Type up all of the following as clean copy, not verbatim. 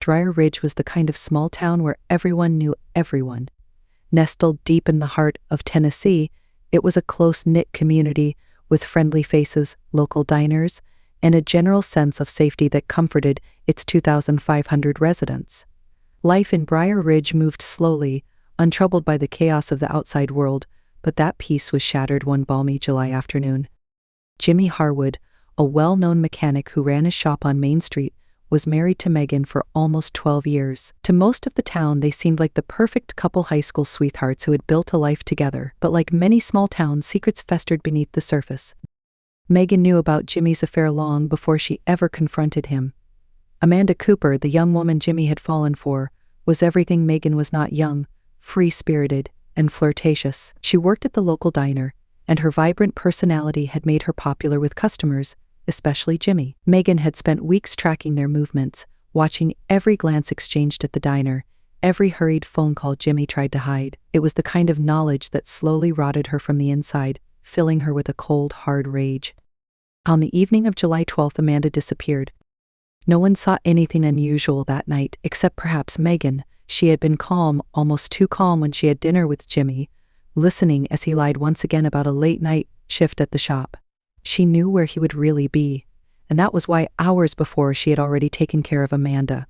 Briar Ridge was the kind of small town where everyone knew everyone. Nestled deep in the heart of Tennessee, it was a close-knit community with friendly faces, local diners, and a general sense of safety that comforted its 2,500 residents. Life in Briar Ridge moved slowly, untroubled by the chaos of the outside world, but that peace was shattered one balmy July afternoon. Jimmy Harwood, a well-known mechanic who ran his shop on Main Street, was married to Megan for almost 12 years. To most of the town, they seemed like the perfect couple, high school sweethearts who had built a life together. But like many small towns, secrets festered beneath the surface. Megan knew about Jimmy's affair long before she ever confronted him. Amanda Cooper, the young woman Jimmy had fallen for, was everything Megan was not: young, free-spirited, and flirtatious. She worked at the local diner, and her vibrant personality had made her popular with customers, especially Jimmy. Megan had spent weeks tracking their movements, watching every glance exchanged at the diner, every hurried phone call Jimmy tried to hide. It was the kind of knowledge that slowly rotted her from the inside, filling her with a cold, hard rage. On the evening of July 12th, Amanda disappeared. No one saw anything unusual that night, except perhaps Megan. She had been calm, almost too calm, when she had dinner with Jimmy, listening as he lied once again about a late-night shift at the shop. She knew where he would really be, and that was why hours before she had already taken care of Amanda.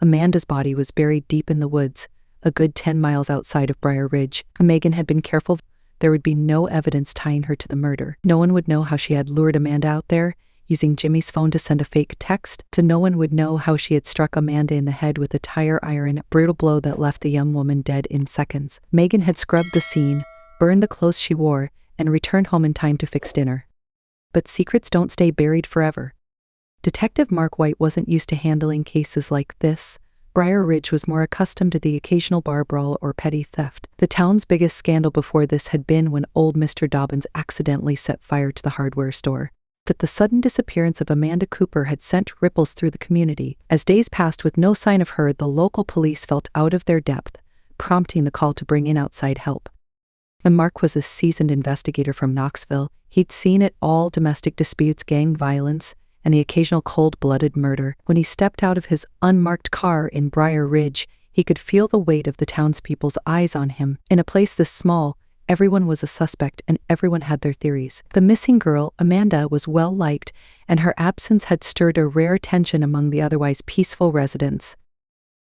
Amanda's body was buried deep in the woods, a good 10 miles outside of Briar Ridge. Megan had been careful. There would be no evidence tying her to the murder. No one would know how she had lured Amanda out there, using Jimmy's phone to send a fake text. No one would know how she had struck Amanda in the head with a tire iron, a brutal blow that left the young woman dead in seconds. Megan had scrubbed the scene, burned the clothes she wore, and returned home in time to fix dinner. But secrets don't stay buried forever. Detective Mark White wasn't used to handling cases like this. Briar Ridge was more accustomed to the occasional bar brawl or petty theft. The town's biggest scandal before this had been when old Mr. Dobbins accidentally set fire to the hardware store. But the sudden disappearance of Amanda Cooper had sent ripples through the community. As days passed with no sign of her, the local police felt out of their depth, prompting the call to bring in outside help. And Mark was a seasoned investigator from Knoxville. He'd seen it all: domestic disputes, gang violence, and the occasional cold-blooded murder. When he stepped out of his unmarked car in Briar Ridge, he could feel the weight of the townspeople's eyes on him. In a place this small, everyone was a suspect and everyone had their theories. The missing girl, Amanda, was well-liked, and her absence had stirred a rare tension among the otherwise peaceful residents.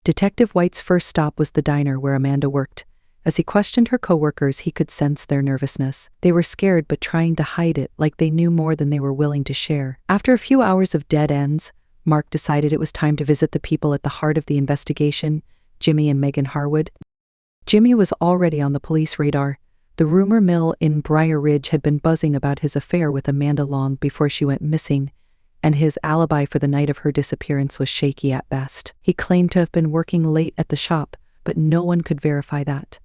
Detective White's first stop was the diner where Amanda worked. As he questioned her coworkers, he could sense their nervousness. They were scared but trying to hide it, like they knew more than they were willing to share. After a few hours of dead ends, Mark decided it was time to visit the people at the heart of the investigation, Jimmy and Megan Harwood. Jimmy was already on the police radar. The rumor mill in Briar Ridge had been buzzing about his affair with Amanda long before she went missing, and his alibi for the night of her disappearance was shaky at best. He claimed to have been working late at the shop, but no one could verify that.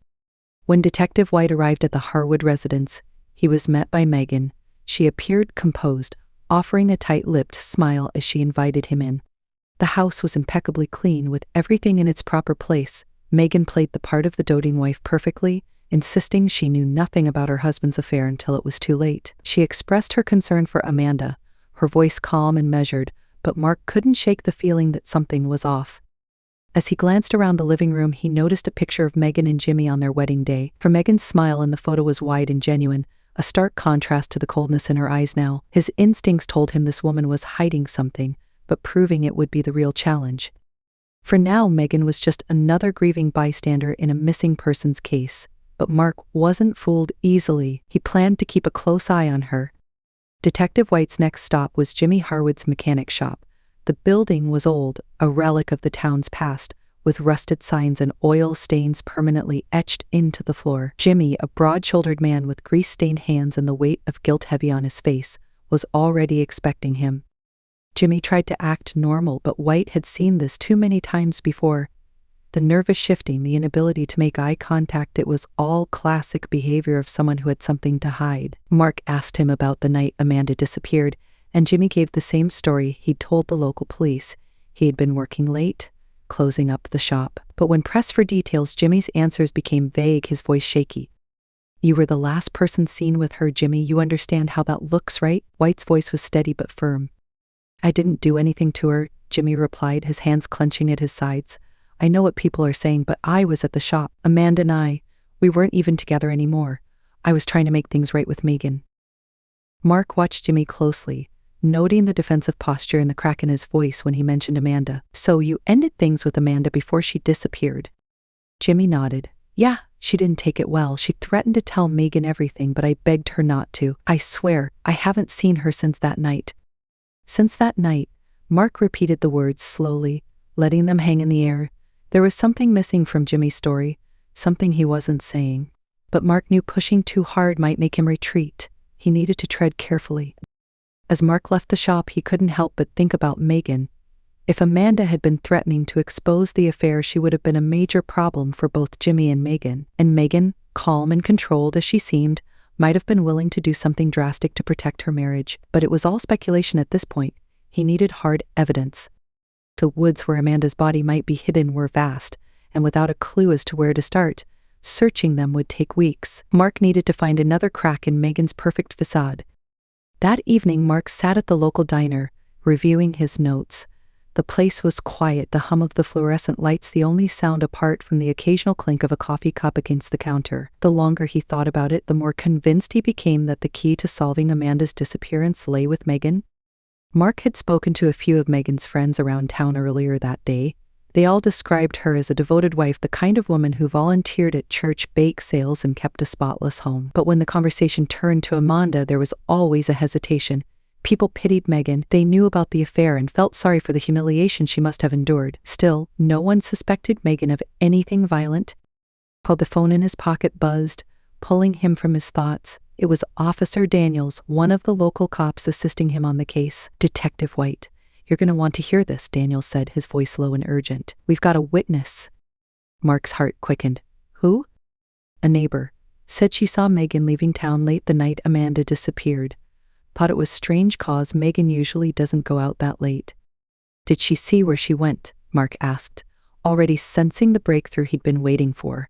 When Detective White arrived at the Harwood residence, he was met by Megan. She appeared composed, offering a tight-lipped smile as she invited him in. The house was impeccably clean, with everything in its proper place. Megan played the part of the doting wife perfectly, insisting she knew nothing about her husband's affair until it was too late. She expressed her concern for Amanda, her voice calm and measured, but Mark couldn't shake the feeling that something was off. As he glanced around the living room, he noticed a picture of Megan and Jimmy on their wedding day. For Megan's smile in the photo was wide and genuine, a stark contrast to the coldness in her eyes now. His instincts told him this woman was hiding something, but proving it would be the real challenge. For now, Megan was just another grieving bystander in a missing persons case. But Mark wasn't fooled easily. He planned to keep a close eye on her. Detective White's next stop was Jimmy Harwood's mechanic shop. The building was old, a relic of the town's past, with rusted signs and oil stains permanently etched into the floor. Jimmy, a broad-shouldered man with grease-stained hands and the weight of guilt heavy on his face, was already expecting him. Jimmy tried to act normal, but White had seen this too many times before. The nervous shifting, the inability to make eye contact, it was all classic behavior of someone who had something to hide. Mark asked him about the night Amanda disappeared, and Jimmy gave the same story he'd told the local police. He had been working late, closing up the shop. But when pressed for details, Jimmy's answers became vague, his voice shaky. "You were the last person seen with her, Jimmy. You understand how that looks, right?" White's voice was steady but firm. "I didn't do anything to her," Jimmy replied, his hands clenching at his sides. I know what people are saying, but I was at the shop. Amanda and we weren't even together anymore. I was trying to make things right with Megan. Mark watched Jimmy closely, noting the defensive posture and the crack in his voice when he mentioned Amanda. So you ended things with Amanda before she disappeared? Jimmy nodded. Yeah, she didn't take it well. She threatened to tell Megan everything, but I begged her not to. I swear, I haven't seen her since that night. Since that night, Mark repeated the words slowly, letting them hang in the air. There was something missing from Jimmy's story, something he wasn't saying. But Mark knew pushing too hard might make him retreat. He needed to tread carefully. As Mark left the shop, he couldn't help but think about Megan. If Amanda had been threatening to expose the affair, she would have been a major problem for both Jimmy and Megan. And Megan, calm and controlled as she seemed, might have been willing to do something drastic to protect her marriage. But it was all speculation at this point. He needed hard evidence. The woods where Amanda's body might be hidden were vast, and without a clue as to where to start, searching them would take weeks. Mark needed to find another crack in Megan's perfect facade. That evening, Mark sat at the local diner, reviewing his notes. The place was quiet, the hum of the fluorescent lights the only sound apart from the occasional clink of a coffee cup against the counter. The longer he thought about it, the more convinced he became that the key to solving Amanda's disappearance lay with Megan. Mark had spoken to a few of Megan's friends around town earlier that day. They all described her as a devoted wife, the kind of woman who volunteered at church bake sales and kept a spotless home. But when the conversation turned to Amanda, there was always a hesitation. People pitied Megan. They knew about the affair and felt sorry for the humiliation she must have endured. Still, no one suspected Megan of anything violent. The phone in his pocket buzzed, pulling him from his thoughts. It was Officer Daniels, one of the local cops assisting him on the case. Detective White. You're going to want to hear this, Daniels said, his voice low and urgent. We've got a witness. Mark's heart quickened. Who? A neighbor. Said she saw Megan leaving town late the night Amanda disappeared. Thought it was strange cause Megan usually doesn't go out that late. Did she see where she went? Mark asked, already sensing the breakthrough he'd been waiting for.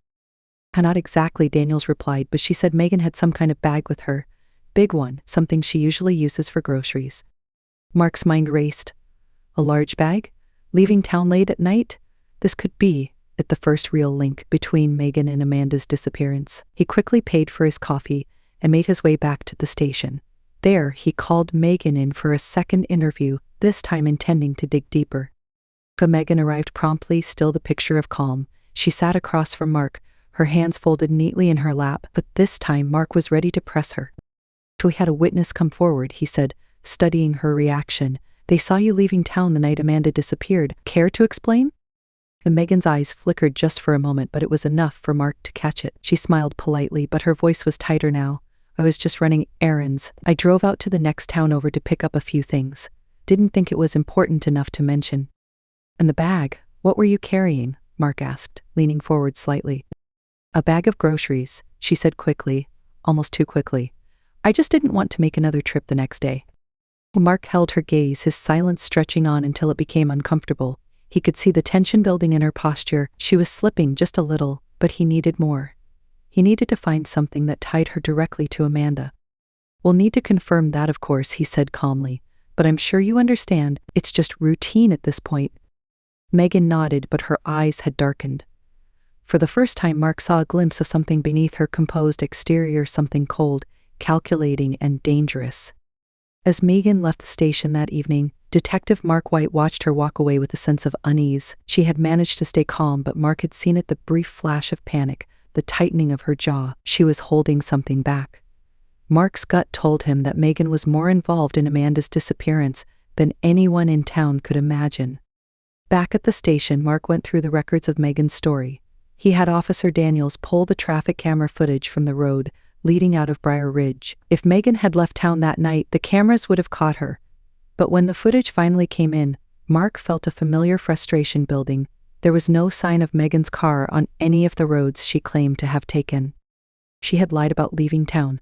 Not exactly, Daniels replied, but she said Megan had some kind of bag with her. Big one, something she usually uses for groceries. Mark's mind raced. A large bag? Leaving town late at night? This could be at the first real link between Megan and Amanda's disappearance. He quickly paid for his coffee and made his way back to the station. There, he called Megan in for a second interview, this time intending to dig deeper. Megan arrived promptly, still the picture of calm. She sat across from Mark, her hands folded neatly in her lap, but this time Mark was ready to press her. We had a witness come forward, he said, studying her reaction. They saw you leaving town the night Amanda disappeared. Care to explain? Megan's eyes flickered just for a moment, but it was enough for Mark to catch it. She smiled politely, but her voice was tighter now. I was just running errands. I drove out to the next town over to pick up a few things. Didn't think it was important enough to mention. And the bag, what were you carrying? Mark asked, leaning forward slightly. A bag of groceries, she said quickly, almost too quickly. I just didn't want to make another trip the next day. Mark held her gaze, his silence stretching on until it became uncomfortable. He could see the tension building in her posture. She was slipping just a little, but he needed more. He needed to find something that tied her directly to Amanda. We'll need to confirm that, of course, he said calmly, but I'm sure you understand, it's just routine at this point. Megan nodded, but her eyes had darkened. For the first time, Mark saw a glimpse of something beneath her composed exterior, something cold, calculating, and dangerous. As Megan left the station that evening, Detective Mark White watched her walk away with a sense of unease. She had managed to stay calm, but Mark had seen it, the brief flash of panic, the tightening of her jaw. She was holding something back. Mark's gut told him that Megan was more involved in Amanda's disappearance than anyone in town could imagine. Back at the station, Mark went through the records of Megan's story. He had Officer Daniels pull the traffic camera footage from the road leading out of Briar Ridge. If Megan had left town that night, the cameras would have caught her. But when the footage finally came in, Mark felt a familiar frustration building. There was no sign of Megan's car on any of the roads she claimed to have taken. She had lied about leaving town.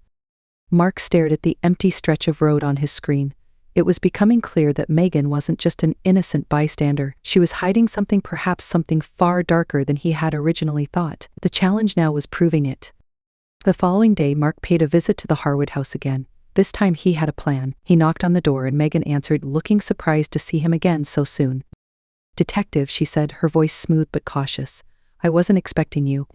Mark stared at the empty stretch of road on his screen. It was becoming clear that Megan wasn't just an innocent bystander. She was hiding something, perhaps something far darker than he had originally thought. The challenge now was proving it. The following day, Mark paid a visit to the Harwood house again. This time he had a plan. He knocked on the door and Megan answered, looking surprised to see him again so soon. "Detective," she said, her voice smooth but cautious. "I wasn't expecting you."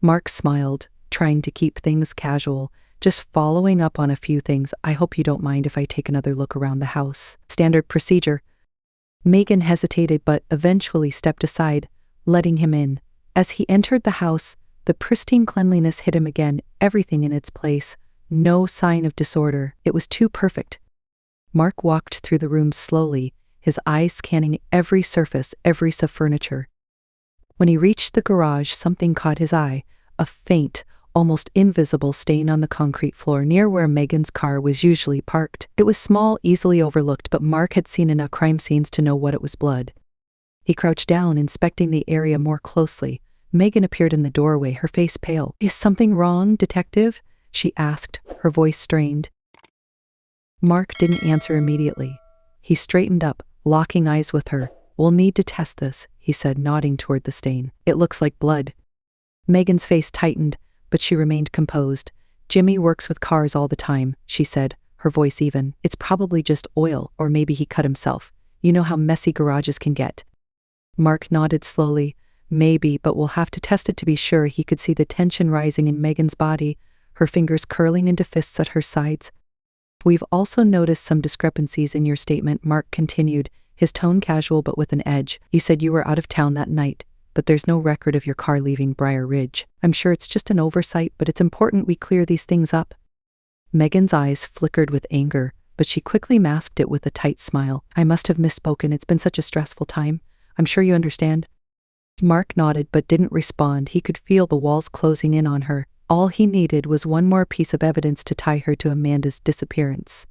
Mark smiled, trying to keep things casual, just following up on a few things. "I hope you don't mind if I take another look around the house." "Standard procedure." Megan hesitated but eventually stepped aside, letting him in. As he entered the house, the pristine cleanliness hit him again, everything in its place, no sign of disorder. It was too perfect. Mark walked through the room slowly, his eyes scanning every surface, every piece of furniture. When he reached the garage, something caught his eye, a faint, almost invisible stain on the concrete floor near where Megan's car was usually parked. It was small, easily overlooked, but Mark had seen enough crime scenes to know what it was: blood. He crouched down, inspecting the area more closely. Megan appeared in the doorway, her face pale. "Is something wrong, detective?" she asked, her voice strained. Mark didn't answer immediately. He straightened up, locking eyes with her. "We'll need to test this," he said, nodding toward the stain. "It looks like blood." Megan's face tightened, but she remained composed. "Jimmy works with cars all the time," she said, her voice even. "It's probably just oil, or maybe he cut himself. You know how messy garages can get." Mark nodded slowly. "Maybe, but we'll have to test it to be sure." He could see the tension rising in Megan's body, her fingers curling into fists at her sides. "We've also noticed some discrepancies in your statement," Mark continued, his tone casual but with an edge. "You said you were out of town that night, but there's no record of your car leaving Briar Ridge. I'm sure it's just an oversight, but it's important we clear these things up." Megan's eyes flickered with anger, but she quickly masked it with a tight smile. "I must have misspoken. It's been such a stressful time. I'm sure you understand." Mark nodded but didn't respond. He could feel the walls closing in on her. All he needed was one more piece of evidence to tie her to Amanda's disappearance.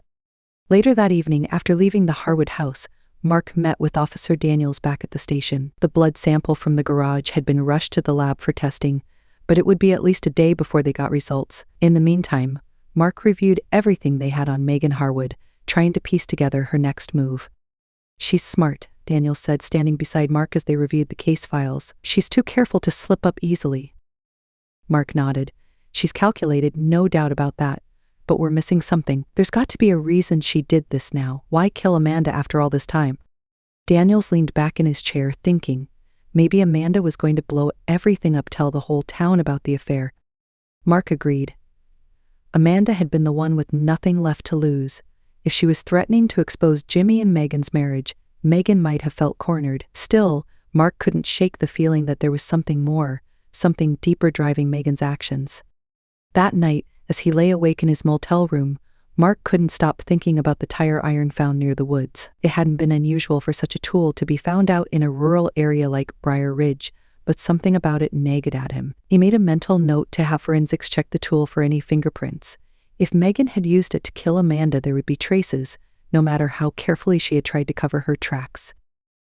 Later that evening, after leaving the Harwood house, Mark met with Officer Daniels back at the station. The blood sample from the garage had been rushed to the lab for testing, but it would be at least a day before they got results. In the meantime, Mark reviewed everything they had on Megan Harwood, trying to piece together her next move. "She's smart," Daniels said, standing beside Mark as they reviewed the case files. "She's too careful to slip up easily." Mark nodded. "She's calculated, no doubt about that. But we're missing something. There's got to be a reason she did this now. Why kill Amanda after all this time?" Daniels leaned back in his chair, thinking. Maybe Amanda was going to blow everything up, tell the whole town about the affair. Mark agreed. Amanda had been the one with nothing left to lose. If she was threatening to expose Jimmy and Megan's marriage, Megan might have felt cornered. Still, Mark couldn't shake the feeling that there was something more, something deeper driving Megan's actions. That night, as he lay awake in his motel room, Mark couldn't stop thinking about the tire iron found near the woods. It hadn't been unusual for such a tool to be found out in a rural area like Briar Ridge, but something about it nagged at him. He made a mental note to have forensics check the tool for any fingerprints. If Megan had used it to kill Amanda, there would be traces, no matter how carefully she had tried to cover her tracks.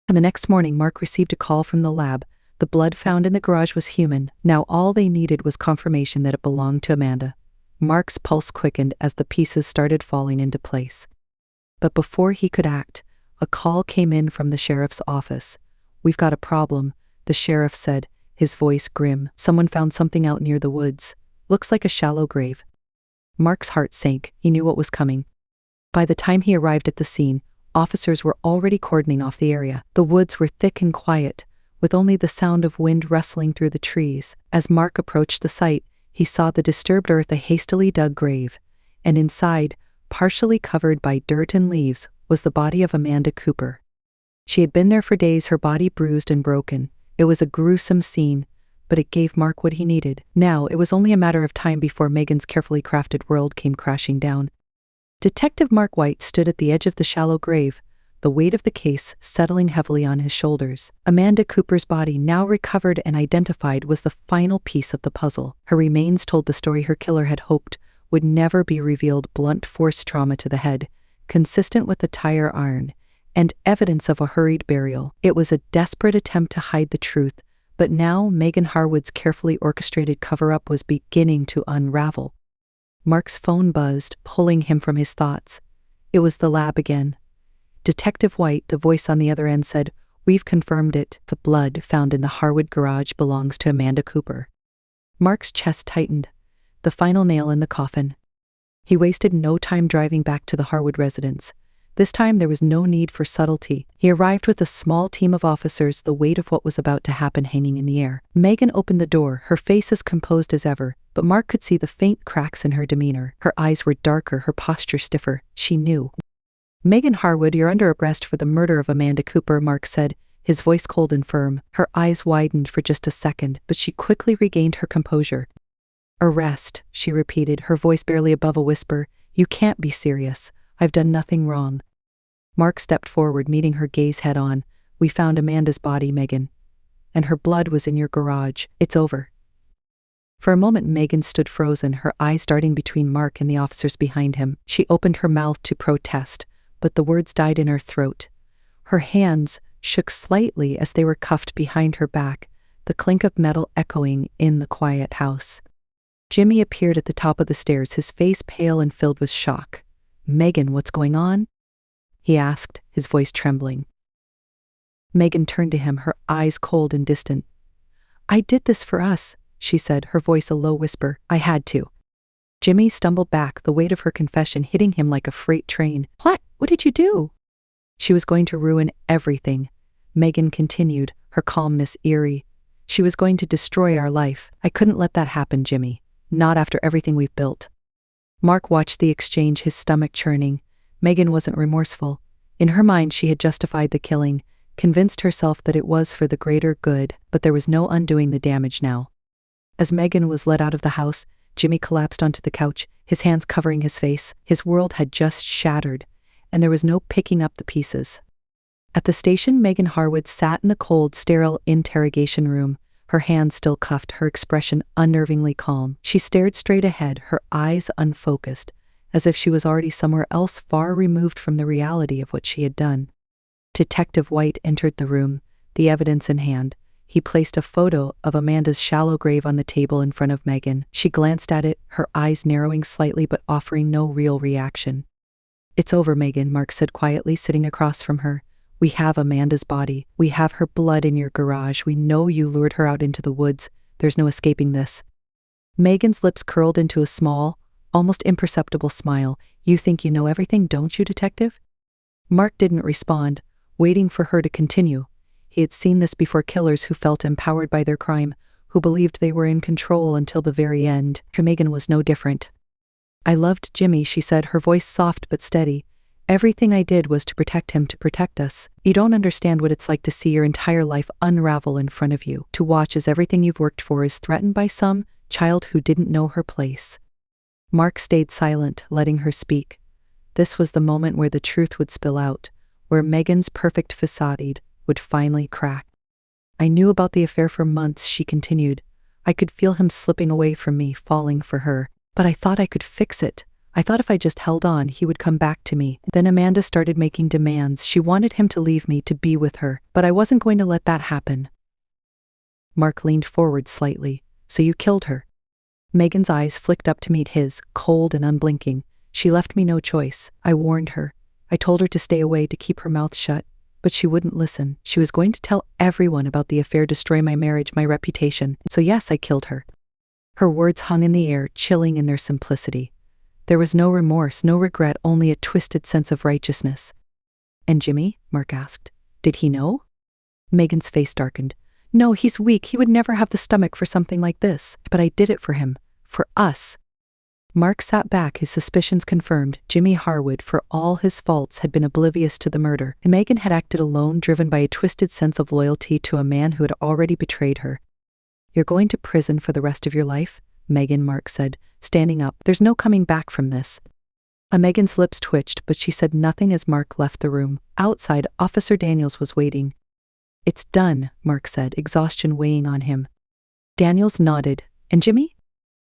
And the next morning, Mark received a call from the lab. The blood found in the garage was human. Now all they needed was confirmation that it belonged to Amanda. Mark's pulse quickened as the pieces started falling into place. But before he could act, a call came in from the sheriff's office. "We've got a problem," the sheriff said, his voice grim. "Someone found something out near the woods. Looks like a shallow grave." Mark's heart sank. He knew what was coming. By the time he arrived at the scene, officers were already cordoning off the area. The woods were thick and quiet, with only the sound of wind rustling through the trees. As Mark approached the site, he saw the disturbed earth, a hastily dug grave, and inside, partially covered by dirt and leaves, was the body of Amanda Cooper. She had been there for days, her body bruised and broken. It was a gruesome scene, but it gave Mark what he needed. Now, it was only a matter of time before Megan's carefully crafted world came crashing down. Detective Mark White stood at the edge of the shallow grave, the weight of the case settling heavily on his shoulders. Amanda Cooper's body, now recovered and identified, was the final piece of the puzzle. Her remains told the story her killer had hoped would never be revealed: blunt force trauma to the head, consistent with the tire iron, and evidence of a hurried burial. It was a desperate attempt to hide the truth, but now Megan Harwood's carefully orchestrated cover-up was beginning to unravel. Mark's phone buzzed, pulling him from his thoughts. It was the lab again. Detective White, the voice on the other end, said, "We've confirmed it. The blood found in the Harwood garage belongs to Amanda Cooper." Mark's chest tightened, the final nail in the coffin. He wasted no time driving back to the Harwood residence. This time there was no need for subtlety. He arrived with a small team of officers, the weight of what was about to happen hanging in the air. Megan opened the door, her face as composed as ever, but Mark could see the faint cracks in her demeanor. Her eyes were darker, her posture stiffer. She knew. "Megan Harwood, you're under arrest for the murder of Amanda Cooper," Mark said, his voice cold and firm. Her eyes widened for just a second, but she quickly regained her composure. "Arrest," she repeated, her voice barely above a whisper. "You can't be serious. I've done nothing wrong." Mark stepped forward, meeting her gaze head on. "We found Amanda's body, Megan. And her blood was in your garage. It's over." For a moment Megan stood frozen, her eyes darting between Mark and the officers behind him. She opened her mouth to protest, but the words died in her throat. Her hands shook slightly as they were cuffed behind her back, the clink of metal echoing in the quiet house. Jimmy appeared at the top of the stairs, his face pale and filled with shock. "Megan, what's going on?" he asked, his voice trembling. Megan turned to him, her eyes cold and distant. "I did this for us," she said, her voice a low whisper. "I had to." Jimmy stumbled back, the weight of her confession hitting him like a freight train. "What? What did you do?" "She was going to ruin everything," Megan continued, her calmness eerie. "She was going to destroy our life. I couldn't let that happen, Jimmy. Not after everything we've built." Mark watched the exchange, his stomach churning. Megan wasn't remorseful. In her mind, she had justified the killing, convinced herself that it was for the greater good, but there was no undoing the damage now. As Megan was led out of the house, Jimmy collapsed onto the couch, his hands covering his face. His world had just shattered, and there was no picking up the pieces. At the station, Megan Harwood sat in the cold, sterile interrogation room, her hands still cuffed, her expression unnervingly calm. She stared straight ahead, her eyes unfocused, as if she was already somewhere else far removed from the reality of what she had done. Detective White entered the room, the evidence in hand. He placed a photo of Amanda's shallow grave on the table in front of Megan. She glanced at it, her eyes narrowing slightly but offering no real reaction. "It's over, Megan," Mark said quietly, sitting across from her. "We have Amanda's body. We have her blood in your garage. We know you lured her out into the woods. There's no escaping this." Megan's lips curled into a small, almost imperceptible smile. "You think you know everything, don't you, detective?" Mark didn't respond, waiting for her to continue. He had seen this before, killers who felt empowered by their crime, who believed they were in control until the very end. Megan was no different. "I loved Jimmy," she said, her voice soft but steady. "Everything I did was to protect him, to protect us. You don't understand what it's like to see your entire life unravel in front of you, to watch as everything you've worked for is threatened by some child who didn't know her place." Mark stayed silent, letting her speak. This was the moment where the truth would spill out, where Megan's perfect facade would finally crack. "I knew about the affair for months," she continued. "I could feel him slipping away from me, falling for her. But I thought I could fix it. I thought if I just held on, he would come back to me. Then Amanda started making demands. She wanted him to leave me, to be with her. But I wasn't going to let that happen." Mark leaned forward slightly. "So you killed her?" Megan's eyes flicked up to meet his, cold and unblinking. "She left me no choice. I warned her. I told her to stay away, to keep her mouth shut. But she wouldn't listen. She was going to tell everyone about the affair, destroy my marriage, my reputation. So yes, I killed her." Her words hung in the air, chilling in their simplicity. There was no remorse, no regret, only a twisted sense of righteousness. "And Jimmy?" Mark asked. "Did he know?" Megan's face darkened. "No, he's weak. He would never have the stomach for something like this. But I did it for him. For us." Mark sat back, his suspicions confirmed. Jimmy Harwood, for all his faults, had been oblivious to the murder. Megan had acted alone, driven by a twisted sense of loyalty to a man who had already betrayed her. "You're going to prison for the rest of your life, Megan," Mark said, standing up. "There's no coming back from this." Megan's lips twitched, but she said nothing as Mark left the room. Outside, Officer Daniels was waiting. "It's done," Mark said, exhaustion weighing on him. Daniels nodded. "And Jimmy?"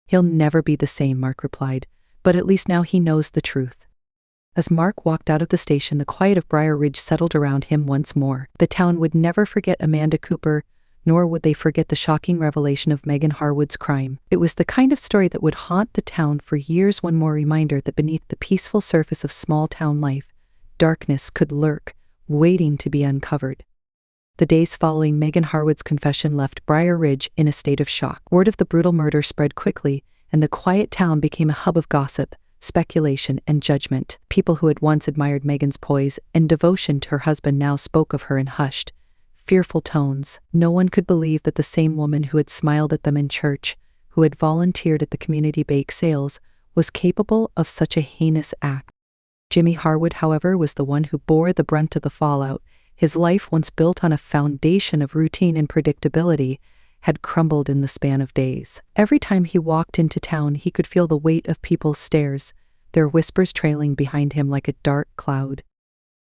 "He'll never be the same," Mark replied, "but at least now he knows the truth." As Mark walked out of the station, the quiet of Briar Ridge settled around him once more. The town would never forget Amanda Cooper, nor would they forget the shocking revelation of Megan Harwood's crime. It was the kind of story that would haunt the town for years, one more reminder that beneath the peaceful surface of small-town life, darkness could lurk, waiting to be uncovered. The days following Megan Harwood's confession left Briar Ridge in a state of shock. Word of the brutal murder spread quickly, and the quiet town became a hub of gossip. speculation, and judgment. People who had once admired Megan's poise and devotion to her husband now spoke of her in hushed, fearful tones. No one could believe that the same woman who had smiled at them in church, who had volunteered at the community bake sales, was capable of such a heinous act. Jimmy Harwood, however, was the one who bore the brunt of the fallout. His life, once built on a foundation of routine and predictability, had crumbled in the span of days. Every time he walked into town, he could feel the weight of people's stares, their whispers trailing behind him like a dark cloud.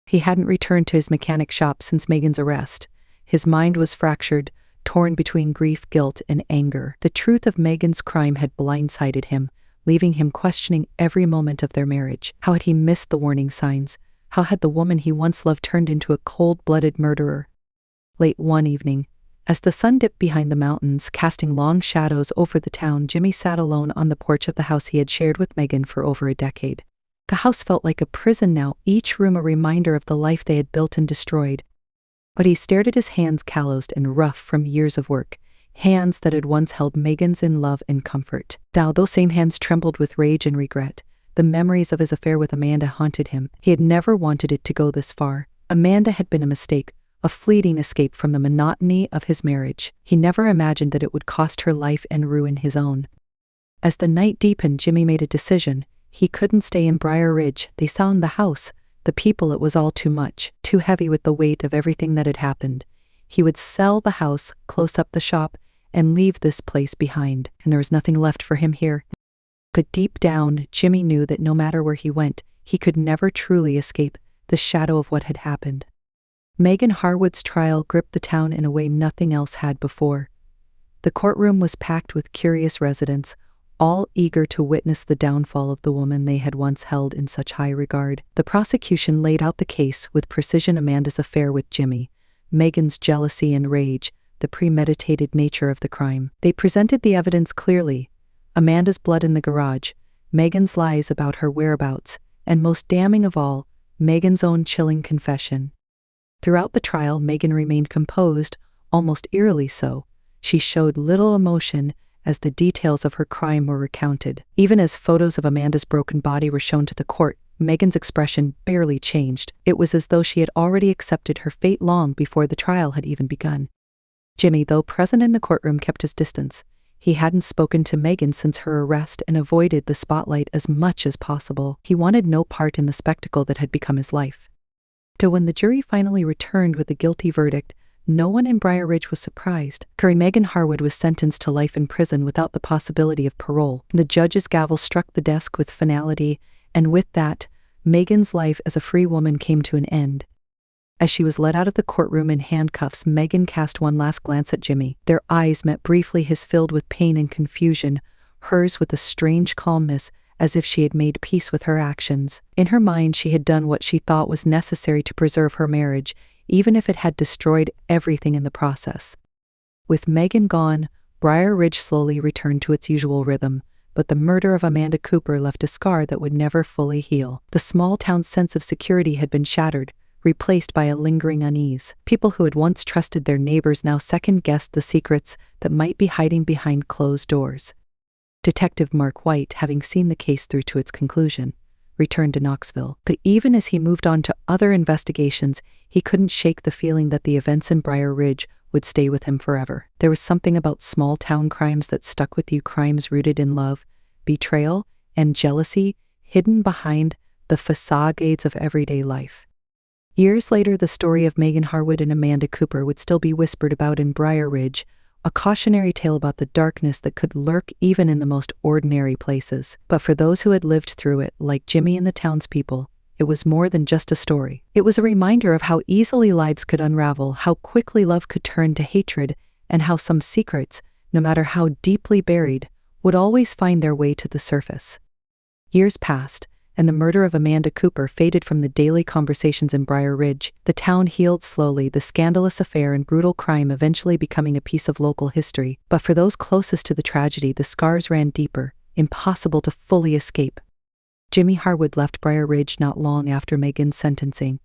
He hadn't returned to his mechanic shop since Megan's arrest. His mind was fractured, torn between grief, guilt, and anger. The truth of Megan's crime had blindsided him, leaving him questioning every moment of their marriage. How had he missed the warning signs? How had the woman he once loved turned into a cold-blooded murderer? Late one evening, as the sun dipped behind the mountains, casting long shadows over the town, Jimmy sat alone on the porch of the house he had shared with Megan for over a decade. The house felt like a prison now, each room a reminder of the life they had built and destroyed. But he stared at his hands, calloused and rough from years of work, hands that had once held Megan's in love and comfort. Now those same hands trembled with rage and regret. The memories of his affair with Amanda haunted him. He had never wanted it to go this far. Amanda had been a mistake, a fleeting escape from the monotony of his marriage. He never imagined that it would cost her life and ruin his own. As the night deepened, Jimmy made a decision. He couldn't stay in Briar Ridge. They sound the house, the people. It was all too much, too heavy with the weight of everything that had happened. He would sell the house, close up the shop, and leave this place behind, and there was nothing left for him here. But deep down, Jimmy knew that no matter where he went, he could never truly escape the shadow of what had happened. Megan Harwood's trial gripped the town in a way nothing else had before. The courtroom was packed with curious residents, all eager to witness the downfall of the woman they had once held in such high regard. The prosecution laid out the case with precision: Amanda's affair with Jimmy, Megan's jealousy and rage, the premeditated nature of the crime. They presented the evidence clearly: Amanda's blood in the garage, Megan's lies about her whereabouts, and most damning of all, Megan's own chilling confession. Throughout the trial, Megan remained composed, almost eerily so. She showed little emotion as the details of her crime were recounted. Even as photos of Amanda's broken body were shown to the court, Megan's expression barely changed. It was as though she had already accepted her fate long before the trial had even begun. Jimmy, though present in the courtroom, kept his distance. He hadn't spoken to Megan since her arrest and avoided the spotlight as much as possible. He wanted no part in the spectacle that had become his life. So when the jury finally returned with a guilty verdict, no one in Briar Ridge was surprised. Megan Harwood was sentenced to life in prison without the possibility of parole. The judge's gavel struck the desk with finality, and with that, Megan's life as a free woman came to an end. As she was led out of the courtroom in handcuffs, Megan cast one last glance at Jimmy. Their eyes met briefly, his filled with pain and confusion, hers with a strange calmness, as if she had made peace with her actions. In her mind, she had done what she thought was necessary to preserve her marriage, even if it had destroyed everything in the process. With Megan gone, Briar Ridge slowly returned to its usual rhythm, but the murder of Amanda Cooper left a scar that would never fully heal. The small town's sense of security had been shattered, replaced by a lingering unease. People who had once trusted their neighbors now second-guessed the secrets that might be hiding behind closed doors. Detective Mark White, having seen the case through to its conclusion, returned to Knoxville. But even as he moved on to other investigations, he couldn't shake the feeling that the events in Briar Ridge would stay with him forever. There was something about small-town crimes that stuck with you, crimes rooted in love, betrayal, and jealousy, hidden behind the facades of everyday life. Years later, the story of Megan Harwood and Amanda Cooper would still be whispered about in Briar Ridge, a cautionary tale about the darkness that could lurk even in the most ordinary places. But for those who had lived through it, like Jimmy and the townspeople, it was more than just a story. It was a reminder of how easily lives could unravel, how quickly love could turn to hatred, and how some secrets, no matter how deeply buried, would always find their way to the surface. Years passed, and the murder of Amanda Cooper faded from the daily conversations in Briar Ridge. The town healed slowly, the scandalous affair and brutal crime eventually becoming a piece of local history. But for those closest to the tragedy, the scars ran deeper, impossible to fully escape. Jimmy Harwood left Briar Ridge not long after Megan's sentencing.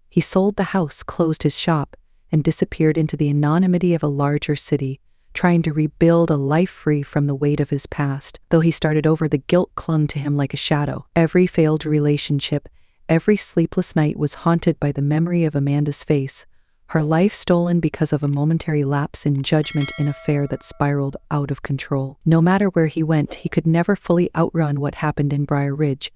He sold the house, closed his shop, and disappeared into the anonymity of a larger city, trying to rebuild a life free from the weight of his past. Though he started over, the guilt clung to him like a shadow. Every failed relationship, every sleepless night was haunted by the memory of Amanda's face, her life stolen because of a momentary lapse in judgment in an affair that spiraled out of control. No matter where he went, he could never fully outrun what happened in Briar Ridge.